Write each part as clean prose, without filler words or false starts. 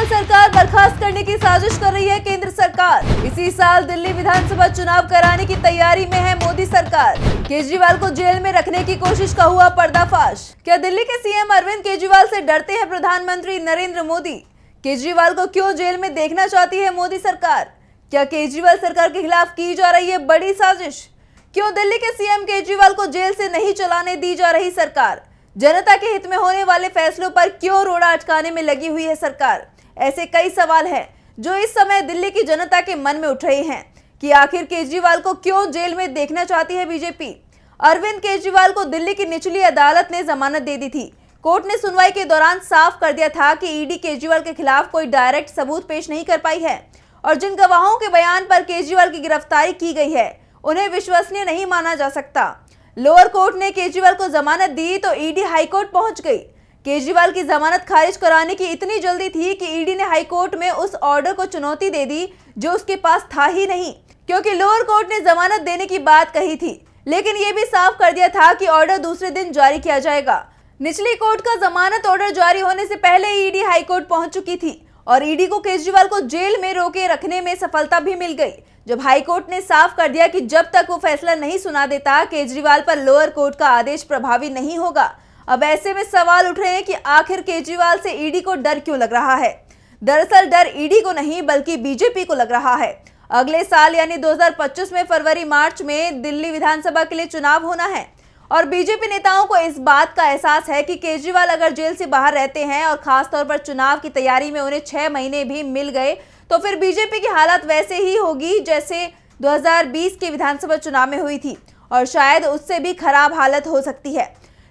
केजरीवाल सरकार बर्खास्त करने की साजिश कर रही है केंद्र सरकार। इसी साल दिल्ली विधानसभा चुनाव कराने की तैयारी में है मोदी सरकार। केजरीवाल को जेल में रखने की कोशिश का हुआ पर्दाफाश। क्या दिल्ली के सीएम अरविंद केजरीवाल से डरते हैं प्रधानमंत्री नरेंद्र मोदी? केजरीवाल को क्यों जेल में देखना चाहती है मोदी सरकार? क्या केजरीवाल सरकार के खिलाफ की जा रही है बड़ी साजिश? क्यों दिल्ली के सीएम केजरीवाल को जेल से नहीं चलाने दी जा रही सरकार? जनता के हित में होने वाले फैसलों पर क्यों रोड़ा अटकाने में लगी हुई है सरकार? ऐसे कई सवाल हैं जो इस समय दिल्ली की जनता के मन में उठ रहे हैं कि आखिर केजरीवाल को क्यों जेल में देखना चाहती है बीजेपी। अरविंद केजरीवाल को दिल्ली की निचली अदालत ने जमानत दे दी थी। कोर्ट ने सुनवाई के दौरान साफ कर दिया था कि ईडी केजरीवाल के खिलाफ कोई डायरेक्ट सबूत पेश नहीं कर पाई है और जिन गवाहों के बयान पर केजरीवाल की गिरफ्तारी की गई है उन्हें विश्वसनीय नहीं माना जा सकता। लोअर कोर्ट ने केजरीवाल को जमानत दी तो ईडी हाईकोर्ट पहुंच गई। केजरीवाल की जमानत खारिज कराने की इतनी जल्दी थी कि ईडी ने हाईकोर्ट में उस ऑर्डर को चुनौती दे दी जो उसके पास था ही नहीं, क्योंकि लोअर कोर्ट ने जमानत देने की बात कही थी लेकिन यह भी साफ कर दिया था कि ऑर्डर दूसरे दिन जारी किया जाएगा। निचली कोर्ट का जमानत ऑर्डर जारी होने से पहले ईडी हाईकोर्ट पहुंच चुकी थी और ईडी को केजरीवाल को जेल में रोके रखने में सफलता भी मिल गई जब हाईकोर्ट ने साफ कर दिया कि जब तक वो फैसला नहीं सुना देता केजरीवाल पर लोअर कोर्ट का आदेश प्रभावी नहीं होगा। अब ऐसे में सवाल उठ रहे हैं कि आखिर केजरीवाल से ईडी को डर क्यों लग रहा है? दरअसल डर ईडी को नहीं बल्कि बीजेपी को लग रहा है। अगले साल यानी 2025 में फरवरी मार्च में दिल्ली विधानसभा के लिए चुनाव होना है और बीजेपी नेताओं को इस बात का एहसास है कि केजरीवाल अगर जेल से बाहर रहते हैं और खासतौर पर चुनाव की तैयारी में उन्हें 6 महीने भी मिल गए तो फिर बीजेपी की हालत वैसे ही होगी जैसे 2020 के विधानसभा चुनाव में हुई थी और शायद उससे भी खराब हालत हो सकती है,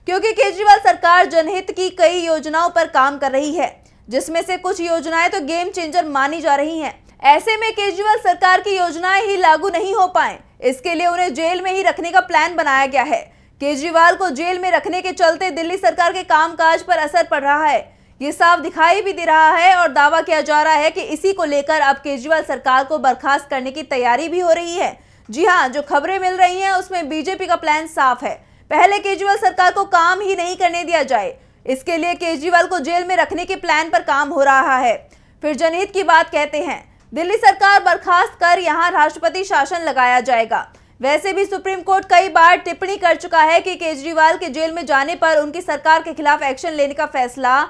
क्योंकि केजरीवाल सरकार जनहित की कई योजनाओं पर काम कर रही है जिसमें से कुछ योजनाएं तो गेम चेंजर मानी जा रही हैं। ऐसे में केजरीवाल सरकार की योजनाएं ही लागू नहीं हो पाए, इसके लिए उन्हें जेल में ही रखने का प्लान बनाया गया है। केजरीवाल को जेल में रखने के चलते दिल्ली सरकार के कामकाज पर असर पड़ रहा है, ये साफ दिखाई भी दे रहा है और दावा किया जा रहा है कि इसी को लेकर अब केजरीवाल सरकार को बर्खास्त करने की तैयारी भी हो रही है। जी हां, जो खबरें मिल रही हैं उसमें बीजेपी का प्लान साफ है। पहले केजरीवाल सरकार को काम ही नहीं करने दिया जाए, इसके लिए केजरीवाल को जेल में रखने के प्लान पर काम हो रहा है। फिर जनहित की बात कहते हैं, दिल्ली सरकार बर्खास्त कर यहाँ राष्ट्रपति शासन लगाया जाएगा। वैसे भी सुप्रीम कोर्ट कई बार टिप्पणी कर चुका है कि केजरीवाल के जेल में जाने पर उनकी सरकार के खिलाफ एक्शन लेने का फैसला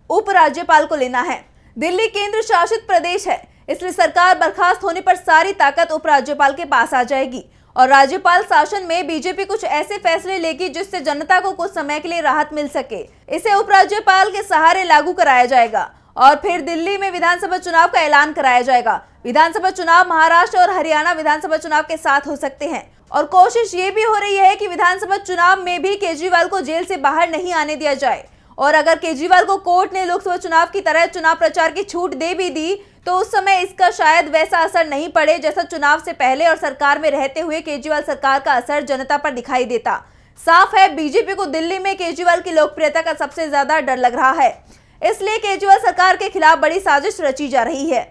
उपराज्यपाल को लेना है। दिल्ली केंद्र शासित प्रदेश है, इसलिए सरकार बर्खास्त होने पर सारी ताकत उपराज्यपाल के पास आ जाएगी और राज्यपाल शासन में बीजेपी कुछ ऐसे फैसले लेगी जिससे जनता को कुछ समय के लिए राहत मिल सके। इसे उपराज्यपाल के सहारे लागू कराया जाएगा और फिर दिल्ली में विधानसभा चुनाव का ऐलान कराया जाएगा। विधानसभा चुनाव महाराष्ट्र और हरियाणा विधानसभा चुनाव के साथ हो सकते हैं और कोशिश ये भी हो रही है कि विधानसभा चुनाव में भी केजरीवाल को जेल से बाहर नहीं आने दिया जाए और अगर केजरीवाल को कोर्ट ने लोकसभा चुनाव की तरह चुनाव प्रचार की छूट दे भी दी तो उस समय इसका शायद वैसा असर नहीं पड़े जैसा चुनाव से पहले और सरकार में रहते हुए केजरीवाल सरकार का असर जनता पर दिखाई देता। साफ है बीजेपी को दिल्ली में केजरीवाल की लोकप्रियता का सबसे ज्यादा डर लग रहा है, इसलिए केजरीवाल सरकार के खिलाफ बड़ी साजिश रची जा रही है।